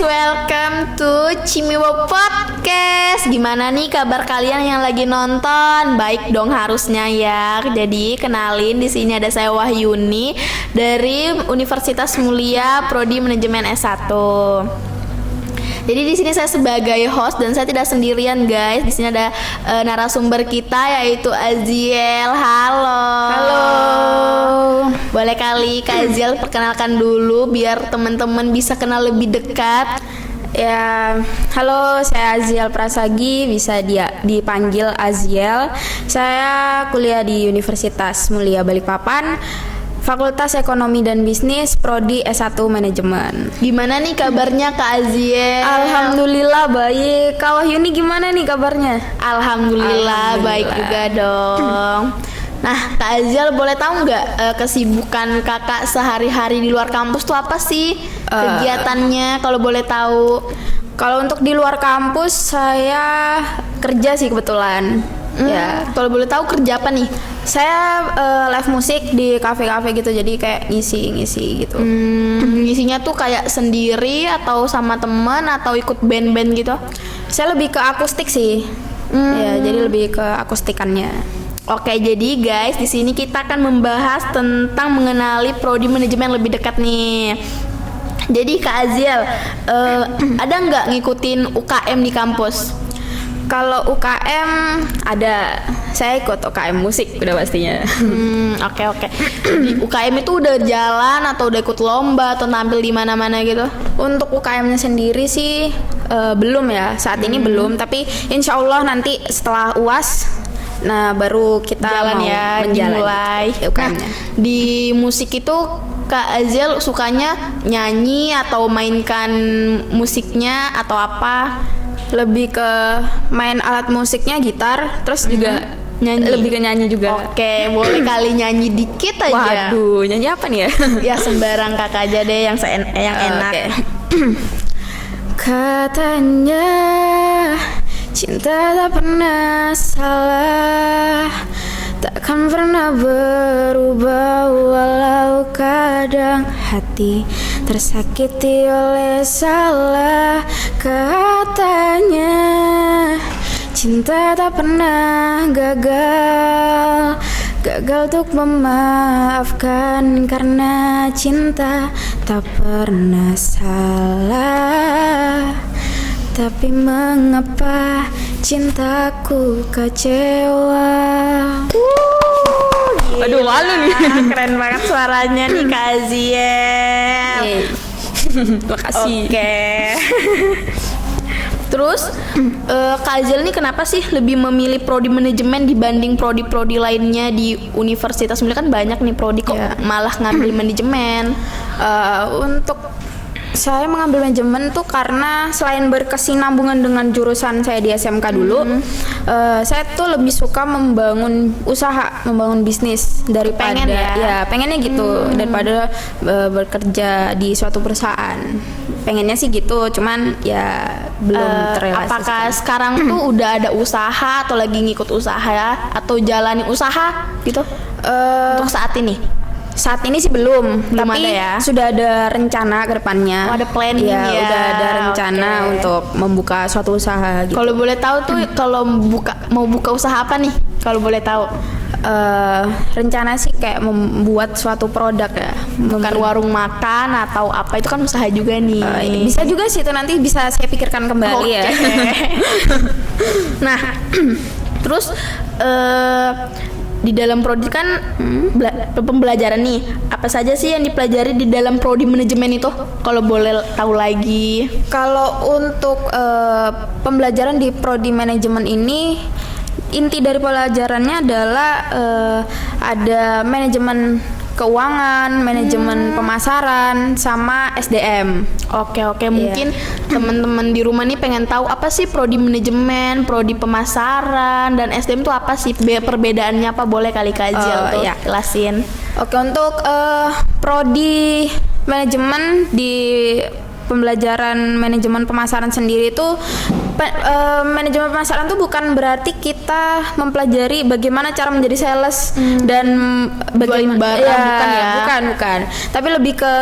welcome to Cimiwo Podcast. Gimana nih kabar kalian yang lagi nonton? Baik dong harusnya ya. Jadi kenalin, di sini ada saya Wahyuni dari Universitas Mulia Prodi Manajemen S1. Jadi di sini saya sebagai host dan saya tidak sendirian guys. Di sini ada narasumber kita yaitu Aziel. Halo. Halo. Boleh kali Kak Aziel perkenalkan dulu biar teman-teman bisa kenal lebih dekat. Ya, halo, saya Aziel Prasagi, bisa dipanggil Aziel. Saya kuliah di Universitas Mulia Balikpapan, Fakultas Ekonomi dan Bisnis, Prodi S1 Manajemen. Gimana nih kabarnya Kak Aziel? Alhamdulillah baik. Kak Wahyuni gimana nih kabarnya? Alhamdulillah baik juga dong. Nah, Kak Aziel boleh tahu nggak kesibukan kakak sehari-hari di luar kampus tuh apa sih kegiatannya kalau boleh tahu? Kalau untuk di luar kampus saya kerja sih kebetulan. Ya, kalau boleh tahu kerja apa nih? Saya live musik di kafe-kafe gitu, jadi kayak ngisi gitu. Ngisinya tuh kayak sendiri atau sama teman atau ikut band-band gitu? Saya lebih ke akustik sih. Ya, jadi lebih ke akustikannya. Oke, jadi guys, di sini kita akan membahas tentang mengenali prodi manajemen lebih dekat nih. Jadi Kak Aziel, ada nggak ngikutin UKM di kampus? Kalau UKM ada, saya ikut UKM musik udah pastinya. Oke. Jadi UKM itu udah jalan atau udah ikut lomba atau tampil di mana-mana gitu? Untuk UKM-nya sendiri sih belum ya, saat ini belum. Tapi insya Allah nanti setelah UAS, nah baru kita jalan mau ya, dimulai UKM-nya. Nah, di musik itu Kak Aziel sukanya nyanyi atau mainkan musiknya atau apa? Lebih ke main alat musiknya gitar, terus juga nyanyi. Lebih ke nyanyi juga. Oke, boleh kali nyanyi dikit aja. Waduh, nyanyi apa nih ya? Ya sembarang kakak aja deh yang enak. Okay. Katanya cinta tak pernah salah, takkan pernah berubah walau kadang hati tersakiti oleh salah. Katanya cinta tak pernah gagal untuk memaafkan, karena cinta tak pernah salah. Tapi mengapa cintaku kecewa? Aduh, malu nih. Keren banget suaranya nih Kak Aziel. Makasih. Oke. Terus Kak Aziel nih kenapa sih lebih memilih prodi manajemen dibanding prodi-prodi lainnya di Universitas Mulia? Kan banyak nih prodi kok malah ngambil manajemen. Untuk saya mengambil manajemen tuh karena selain berkesinambungan dengan jurusan saya di SMK dulu, saya tuh lebih suka membangun usaha, membangun bisnis daripada pengennya gitu daripada bekerja di suatu perusahaan. Pengennya sih gitu, cuman ya belum terrealisasi. Apakah sekarang tuh udah ada usaha atau lagi ngikut usaha ya? Atau jalani usaha gitu untuk saat ini? Saat ini sih belum tapi ada ya? Sudah ada rencana ke depannya. Ada planning ya? Udah ada rencana untuk membuka suatu usaha gitu. Kalau boleh tahu tuh kalau mau buka usaha apa nih? Kalau boleh tahu? Rencana sih kayak membuat suatu produk ya. Bukan warung makan atau apa, itu kan usaha juga nih. Bisa juga sih, itu nanti bisa saya pikirkan kembali ya. Nah, terus di dalam prodi kan pembelajaran nih, apa saja sih yang dipelajari di dalam prodi manajemen itu? Kalau boleh tahu lagi. Kalau untuk pembelajaran di prodi manajemen ini, inti dari pelajarannya adalah ada manajemen keuangan, manajemen pemasaran, sama SDM. Oke, mungkin teman-teman di rumah nih pengen tahu apa sih prodi manajemen, prodi pemasaran, dan SDM itu apa sih, perbedaannya apa? Boleh kali Kak Aziel tuh jelasin. Oke, untuk prodi manajemen di pembelajaran manajemen pemasaran sendiri itu Manajemen pemasaran tuh bukan berarti kita mempelajari bagaimana cara menjadi sales dan Jualin barang, bukan ya? Bukan. Tapi lebih ke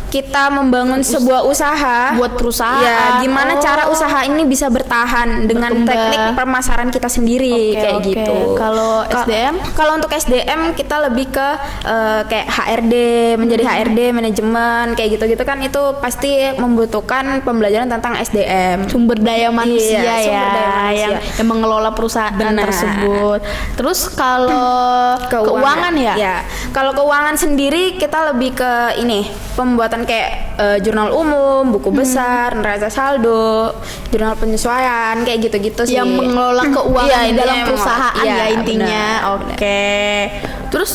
kita membangun sebuah usaha Buat perusahaan. Ya, gimana cara usaha ini bisa bertahan dengan Berkembang. teknik pemasaran kita sendiri kayak Oke. gitu. Kalau SDM? Kalau untuk SDM kita lebih ke kayak HRD, menjadi HRD manajemen kayak gitu-gitu kan itu pasti membutuhkan pembelajaran tentang SDM. Sumber daya manusia Iya, sumber daya manusia. yang mengelola perusahaan Benar. tersebut. Terus kalau keuangan ya? Kalau keuangan sendiri kita lebih ke ini pembuatan kayak jurnal umum, buku besar, neraca saldo, jurnal penyesuaian kayak gitu-gitu sih. Yang mengelola keuangan Iya, di dalam intinya perusahaan iya, ya intinya. benar, Oke. Terus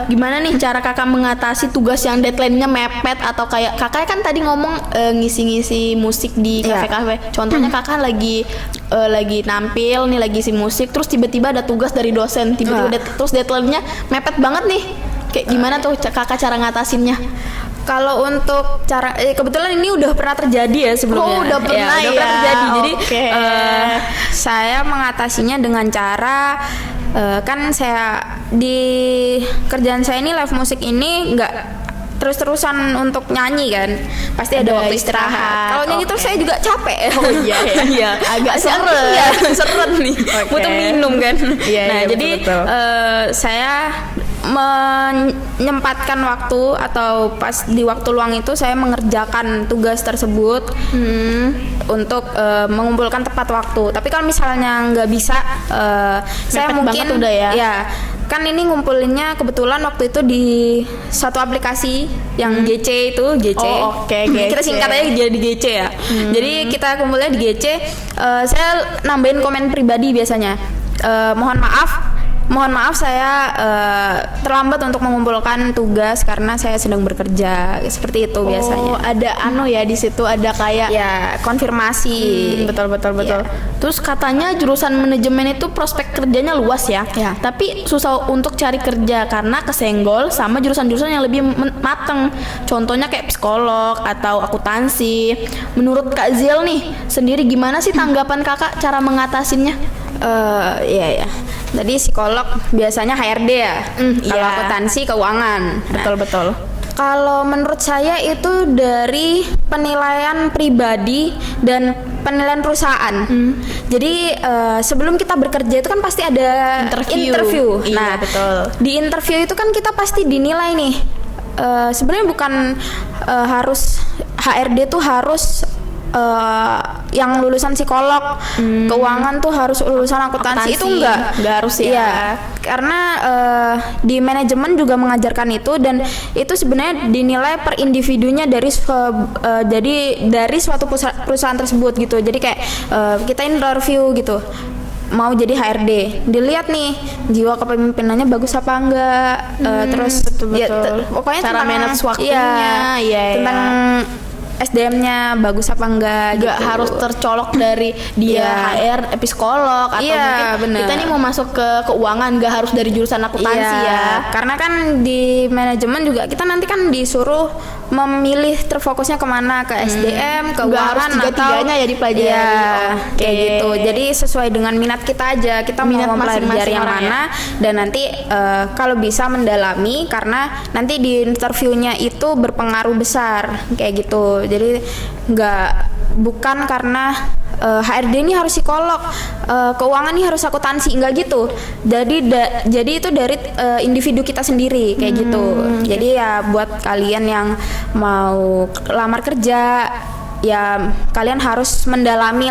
gimana nih cara kakak mengatasi tugas yang deadline-nya mepet atau kayak kakak kan tadi ngomong ngisi-ngisi musik di Iya. kafe-kafe. Contohnya kakak lagi nampil nih lagi isi musik terus tiba-tiba ada tugas dari dosen tiba-tiba terus deadline-nya mepet banget nih. Kayak gimana tuh kakak cara ngatasinnya? Kalau untuk cara kebetulan ini udah pernah terjadi ya sebelumnya. Oh, udah pernah udah ya? pernah terjadi. Jadi Oke. saya mengatasinya dengan cara kan saya di kerjaan saya ini live musik ini nggak terus-terusan untuk nyanyi kan, pasti ada waktu istirahat. Kalau nyanyi terus saya juga capek. Oh iya ya. Iya, Agak seret. seret. Iya, seret nih. Oke. Butuh minum kan. Iya, Nah, iya, jadi betul-betul. saya menyempatkan waktu atau pas di waktu luang itu saya mengerjakan tugas tersebut untuk mengumpulkan tepat waktu. Tapi kalau misalnya nggak bisa, saya Mepet mungkin banget udah ya? Kan ini ngumpulinnya kebetulan waktu itu di satu aplikasi yang GC itu GC. Oh, oke, Kita GC. singkat aja jadi GC ya. Jadi kita kumpulnya di GC. Saya nambahin komen pribadi biasanya. Mohon maaf saya terlambat untuk mengumpulkan tugas karena saya sedang bekerja. Seperti itu biasanya. Oh, ada ya di situ ada kayak Ya, konfirmasi. betul. Iya. Terus katanya jurusan manajemen itu prospek kerjanya luas ya. Ya. Tapi susah untuk cari kerja karena kesenggol sama jurusan-jurusan yang lebih mateng. Contohnya kayak psikolog atau akuntansi. Menurut Kak Ziel nih sendiri gimana sih tanggapan kakak cara mengatasinya? Iya. Tadi psikolog biasanya HRD ya. Kalau iya. akuntansi keuangan. Nah, Betul. kalau menurut saya itu dari penilaian pribadi dan penilaian perusahaan. Jadi sebelum kita bekerja itu kan pasti ada Interview. Iya, Nah, betul. di interview itu kan kita pasti dinilai nih. Sebenarnya bukan harus HRD tuh harus yang lulusan psikolog, keuangan tuh harus lulusan akuntansi itu Nggak harus ya. Iya, karena di manajemen juga mengajarkan itu dan itu sebenarnya dinilai per individunya dari suatu perusahaan tersebut gitu. Jadi kayak kita interview gitu. Mau jadi HRD, dilihat nih jiwa kepemimpinannya bagus apa enggak, terus betul. pokoknya Cara tentang manage waktunya, iya. tentang SDM-nya bagus apa enggak Nggak gitu. harus tercolok dari dia Iya. HR psikolog atau Iya, mungkin bener. kita nih mau masuk ke keuangan nggak harus dari jurusan akuntansi ya. Karena kan di manajemen juga kita nanti kan disuruh memilih terfokusnya kemana, ke SDM, Nggak harus keuangan tiga-tiganya ya dipelajari. Iya, Oke. kayak gitu. Jadi sesuai dengan minat kita aja, kita Minat mau mempelajari masing-masing yang orang mana dan nanti kalau bisa mendalami karena nanti di interviewnya itu berpengaruh besar kayak gitu. Jadi bukan karena HRD ini harus psikolog, keuangan ini harus akuntansi, enggak gitu. Jadi itu dari individu kita sendiri kayak gitu. Jadi ya buat kalian yang mau lamar kerja ya kalian harus mendalami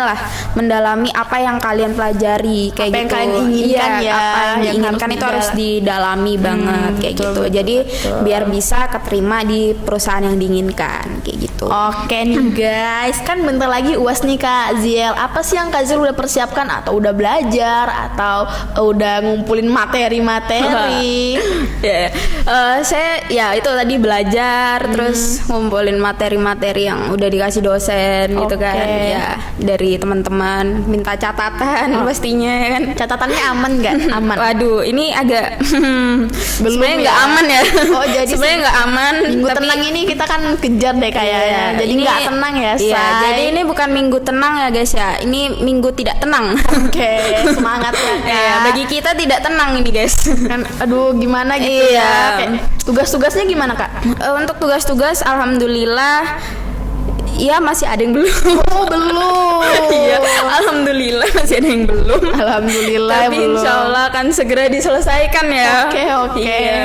apa yang kalian pelajari kayak Apa yang gitu. kalian inginkan Iya, ya, apa yang yang diinginkan harus itu harus didalami banget kayak betul, gitu. Jadi biar bisa keterima di perusahaan yang diinginkan kayak gitu. Oke nih guys, kan bentar lagi UAS nih Kak Ziel. Apa sih yang Kak Ziel udah persiapkan atau udah belajar atau udah ngumpulin materi-materi? Saya ya itu tadi belajar terus ngumpulin materi-materi yang udah dikasih dosen dosen gitu kan. Oke. Ya, dari teman-teman minta catatan pastinya ya kan. Catatannya aman nggak? Aman. Waduh, ini agak Belum sebenarnya ya? nggak aman ya. Oh, jadi sebenarnya nggak aman. Minggu tapi tenang ini kita kan kejar deh kayaknya. Iya, Jadi ini- nggak tenang ya, Iya, Say. jadi ini bukan minggu tenang ya guys ya. Ini minggu tidak tenang. Oke, semangat ya, Kak. Iya, bagi kita tidak tenang ini guys. Kan aduh gimana gitu Iya. ya. Kayak tugas-tugasnya gimana, Kak? Untuk tugas-tugas, alhamdulillah, ya masih ada yang belum. Oh, belum. Iya, alhamdulillah masih ada yang belum. Alhamdulillah Tapi belum. insya Allah akan segera diselesaikan ya. Oke. Iya.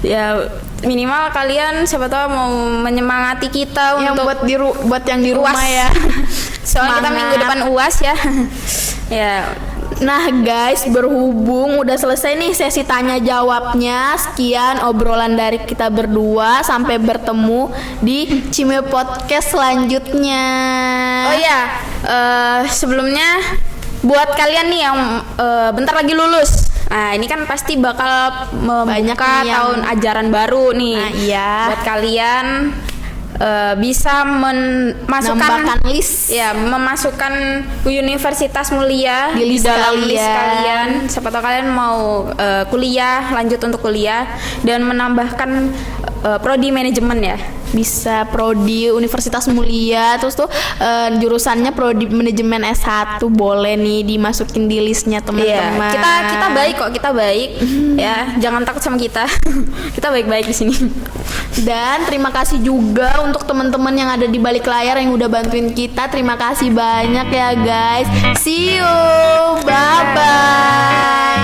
Ya minimal kalian siapa tahu mau menyemangati kita Yang untuk buat yang di rumah UAS. ya. Soalnya kita Semangat. minggu depan UAS ya. Ya. Nah guys, berhubung udah selesai nih sesi tanya jawabnya. Sekian obrolan dari kita berdua. Sampai bertemu di Cime Podcast selanjutnya. Oh iya, sebelumnya buat kalian nih yang bentar lagi lulus. Nah, ini kan pasti bakal Banyak membuka nih yang- tahun ajaran baru nih. Nah, iya. Buat kalian bisa memasukkan Nambahkan list. ya, memasukkan universitas mulia Di list dalam kalian. list kalian. Siapa tahu kalian mau kuliah, lanjut untuk kuliah dan menambahkan prodi manajemen ya. Bisa prodi Universitas Mulia. Terus tuh jurusannya prodi manajemen S1. Boleh nih dimasukin di listnya Iya, teman-teman. kita baik kok, kita baik. Ya, jangan takut sama kita. Kita baik-baik di sini. Dan terima kasih juga untuk teman-teman yang ada di balik layar yang udah bantuin kita. Terima kasih banyak ya guys. See you. Bye bye.